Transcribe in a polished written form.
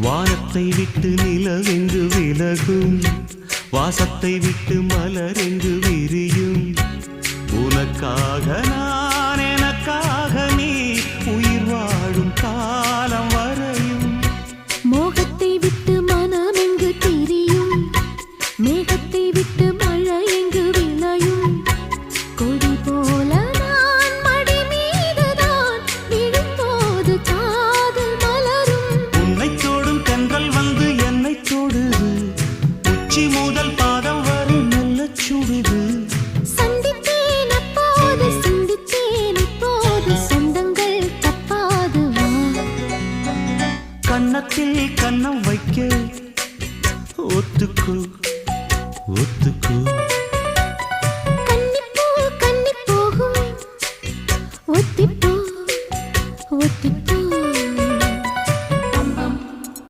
வானத்தை விட்டு நிலவெங்கு விலகும், வாசத்தை விட்டு மலரெங்கு விரியும். உனக்காக நான், எனக்காக நீ, உயிர் வாழும் காலம் வரையும். மோகத்தை விட்டு மனம் எங்கு திரியும், மேகத்தை விட்டு மழை எங்கு விளையும். கொடி போல நான் மடி மீதுதான் விழும்போது காதல் மலரும். உன்னை தோடும் தென்றல் வந்து என்னை தொடுது, உச்சி முதல் பாதம் வரை நல்ல சுடுது. சந்தித்தேன் அப்போது, சிந்தித்தேன் இப்போது, சொந்தங்கள் தப்பாது வா. கன்னத்தில் கன்னம் வைக்க ஒத்துக்கோ ஒத்துக்கோ.